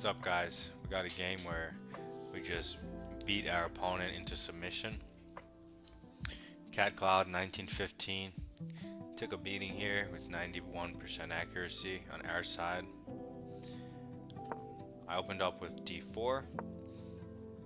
What's up, guys? We got a game where we just beat our opponent into submission. Cat Cloud 1915 took a beating here with 91% accuracy on our side. I opened up with d4.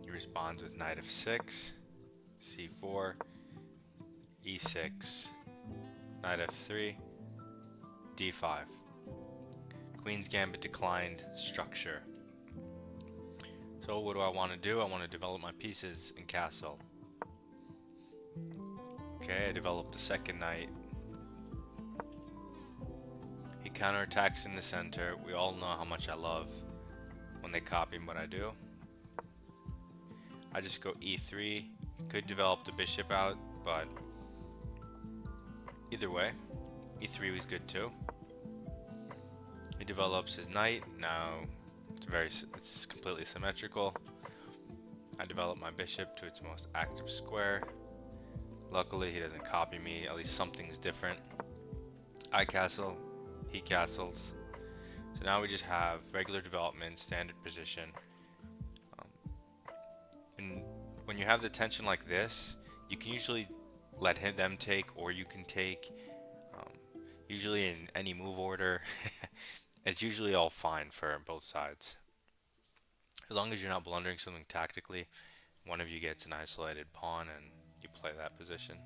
He responds with knight f6, c4, e6, knight f3, d5. Queen's Gambit declined structure. So what do I want to do? I want to develop my pieces in castle. Okay, I developed the second knight. He counterattacks in the center. We all know how much I love when they copy what I do. I just go e3. Could develop the bishop out, but either way, e3 was good too. He develops his knight. Now it's completely symmetrical. I develop my bishop to its most active square. Luckily, he doesn't copy me. At least something's different. I castle, he castles. So now we just have regular development, standard position. And when you have the tension like this, you can usually let them take, or you can take. Usually in any move order, it's usually all fine for both sides. As long as you're not blundering something tactically, one of you gets an isolated pawn and you play that position.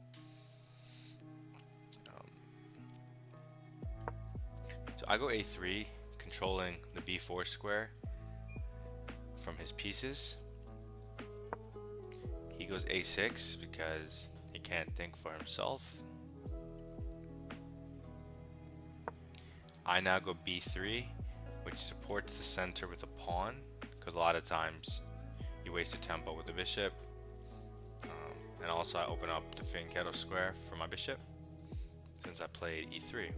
So I go a3, controlling the b4 square from his pieces. He goes a6 because he can't think for himself. I now go b3, which supports the center with a pawn, because a lot of times you waste a tempo with the bishop. And also I open up the fianchetto square for my bishop, since I played e3.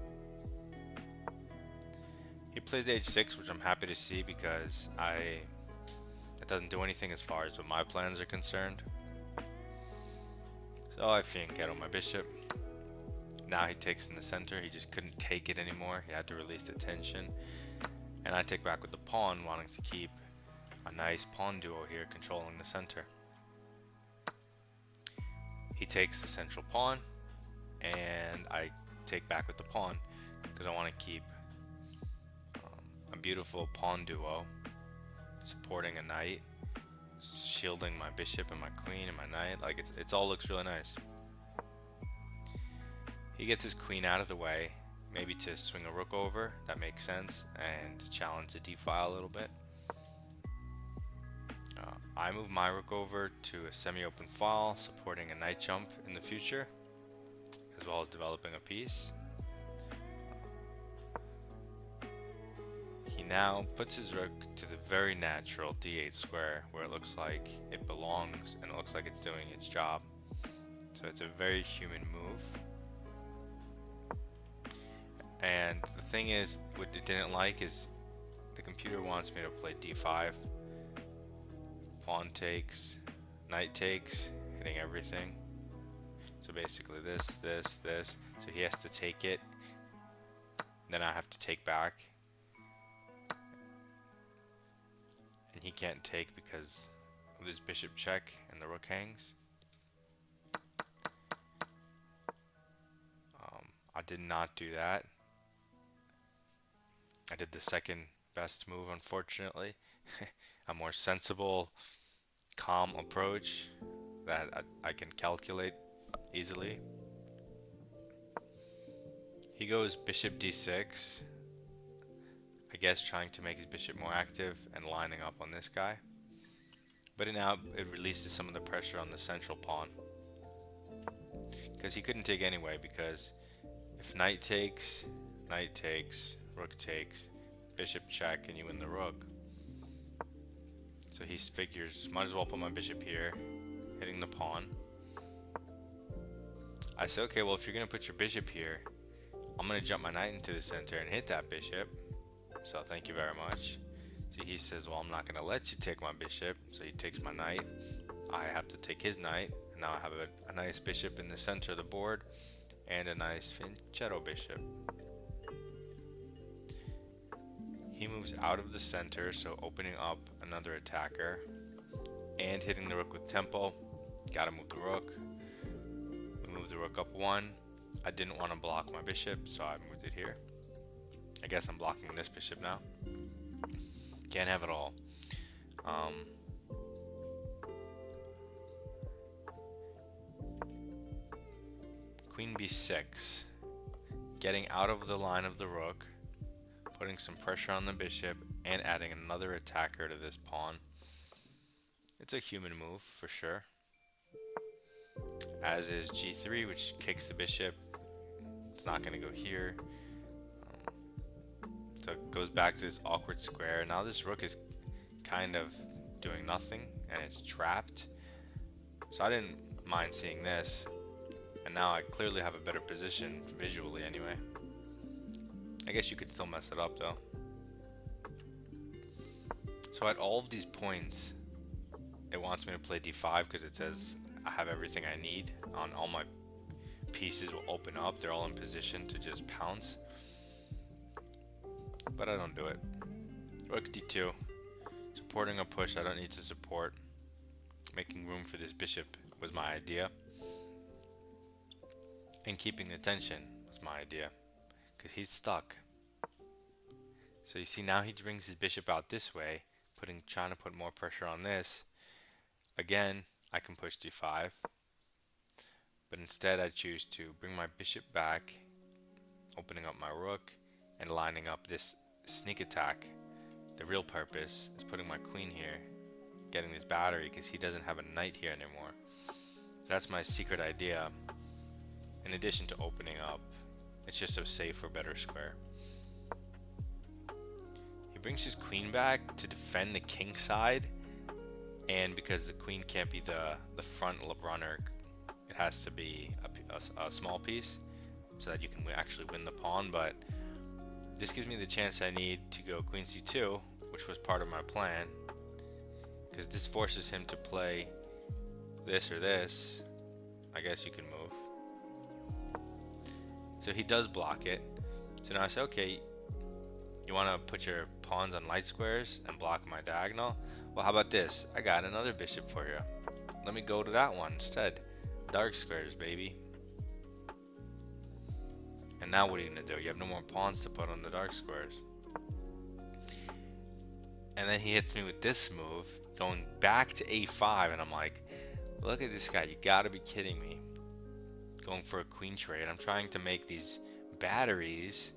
He plays h6, which I'm happy to see because it doesn't do anything as far as what my plans are concerned. So I fianchetto my bishop. Now he takes in the center. He just couldn't take it anymore. He had to release the tension. And I take back with the pawn, wanting to keep a nice pawn duo here controlling the center. He takes the central pawn, and I take back with the pawn because I want to keep a beautiful pawn duo supporting a knight, shielding my bishop and my queen and my knight. Like it all looks really nice. He gets his queen out of the way, maybe to swing a rook over, that makes sense, and challenge the d-file a little bit. I move my rook over to a semi-open file, supporting a knight jump in the future, as well as developing a piece. He now puts his rook to the very natural d8 square, where it looks like it belongs, and it looks like it's doing its job. So it's a very human move. And the thing is, what it didn't like is the computer wants me to play d5. Pawn takes, knight takes, hitting everything. So basically this. So he has to take it. Then I have to take back. And he can't take because of his bishop check and the rook hangs. I did not do that. I did the second best move, unfortunately. A more sensible, calm approach that I can calculate easily. He goes bishop d6, I guess trying to make his bishop more active and lining up on this guy. But it releases some of the pressure on the central pawn, because he couldn't take anyway, because if knight takes, rook takes, bishop check, and you win the rook. So he figures, might as well put my bishop here, hitting the pawn. I say, okay, well, if you're going to put your bishop here, I'm going to jump my knight into the center and hit that bishop. So thank you very much. So he says, well, I'm not going to let you take my bishop. So he takes my knight. I have to take his knight. And now I have a nice bishop in the center of the board and a nice fianchetto bishop. He moves out of the center, so opening up another attacker and hitting the rook with tempo. Gotta move the rook. We move the rook up one. I didn't want to block my bishop, so I moved it here. I guess I'm blocking this bishop now. Can't have it all. Queen b6. Getting out of the line of the rook, putting some pressure on the bishop, and adding another attacker to this pawn. It's a human move for sure. As is g3, which kicks the bishop. It's not going to go here. So it goes back to this awkward square. Now this rook is kind of doing nothing, and it's trapped. So I didn't mind seeing this. And now I clearly have a better position, visually anyway. I guess you could still mess it up though. So at all of these points, it wants me to play d5 because it says I have everything I need. On all my pieces will open up. They're all in position to just pounce. But I don't do it. Rook d2. Supporting a push I don't need to support. Making room for this bishop was my idea. And keeping the tension was my idea. Because he's stuck. So you see now he brings his bishop out this way. Trying to put more pressure on this. Again, I can push d5. But instead I choose to bring my bishop back. Opening up my rook. And lining up this sneak attack. The real purpose is putting my queen here. Getting this battery because he doesn't have a knight here anymore. That's my secret idea. In addition to opening up, it's just so safe for better square. He brings his queen back to defend the king side, and because the queen can't be the front runner, it has to be a small piece so that you can actually win the pawn. But this gives me the chance I need to go queen c2, which was part of my plan, because this forces him to play this or this. I guess you can move. So he does block it. So now I say, okay, you want to put your pawns on light squares and block my diagonal? Well, how about this? I got another bishop for you. Let me go to that one instead. Dark squares, baby. And now what are you going to do? You have no more pawns to put on the dark squares. And then he hits me with this move, going back to a5, and I'm like, look at this guy, you gotta be kidding me. Going for a queen trade. I'm trying to make these batteries,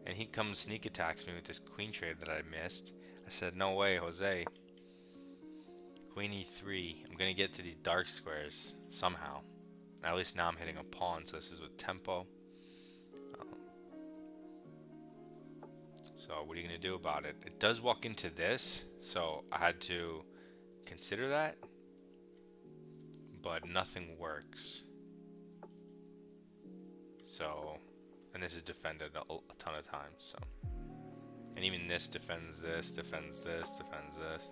and he comes sneak attacks me with this queen trade that I missed. I said, no way, Jose. Queen e3. I'm gonna get to these dark squares somehow. At least now I'm hitting a pawn, so this is with tempo. So what are you gonna do about it? It does walk into this, so I had to consider that, but nothing works. So, and this is defended a ton of times, so. And even this defends this, defends this, defends this.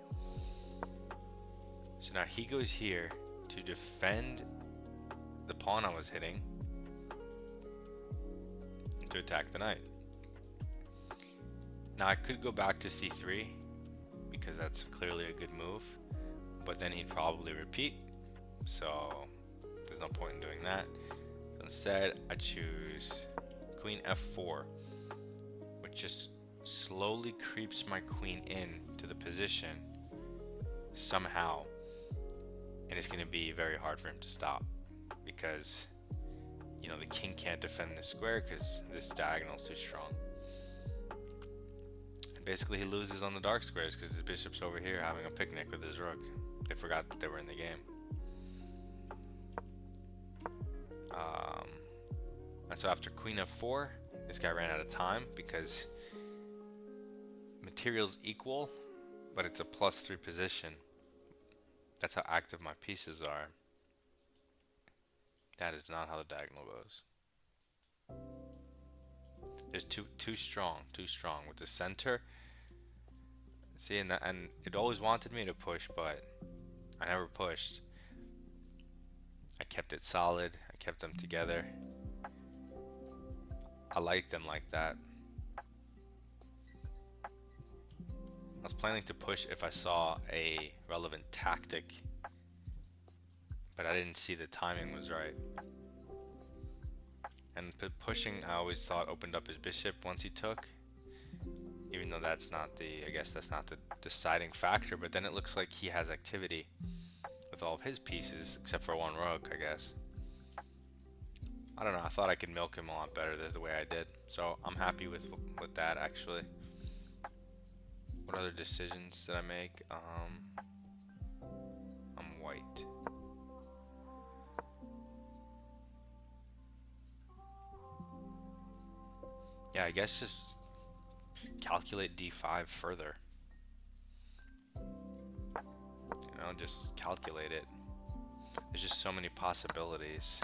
So now he goes here to defend the pawn I was hitting and to attack the knight. Now I could go back to c3 because that's clearly a good move, but then he'd probably repeat, so there's no point in doing that. So instead I choose queen f4, which just slowly creeps my queen in to the position somehow, and it's going to be very hard for him to stop because, you know, the king can't defend the square because this diagonal is too strong. Basically, he loses on the dark squares because his bishop's over here having a picnic with his rook. They forgot that they were in the game. And so after queen f4, this guy ran out of time because material's equal, but it's a +3 position. That's how active my pieces are. That is not how the diagonal goes. There's too strong with the center. See, and it always wanted me to push, but I never pushed. I kept it solid. I kept them together. I like them like that. I was planning to push if I saw a relevant tactic, but I didn't see the timing was right. And pushing, I always thought opened up his bishop once he took, even though that's not the, I guess that's not the deciding factor, but then it looks like he has activity with all of his pieces, except for one rook, I guess. I don't know, I thought I could milk him a lot better the way I did, so I'm happy with that, actually. What other decisions did I make? I'm white. Yeah, I guess just calculate d5 further. You know, just calculate it. There's just so many possibilities.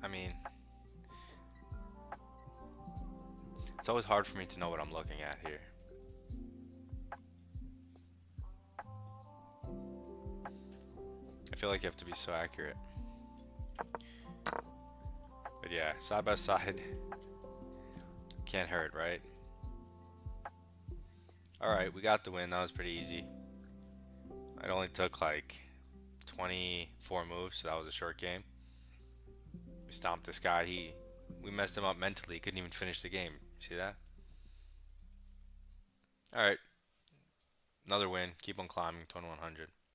I mean, it's always hard for me to know what I'm looking at here. I feel like you have to be so accurate. But yeah, side by side, can't hurt, right? Alright, we got the win. That was pretty easy. It only took like 24 moves, so that was a short game. We stomped this guy. We messed him up mentally. He couldn't even finish the game. See that? Alright. Another win. Keep on climbing. 2100.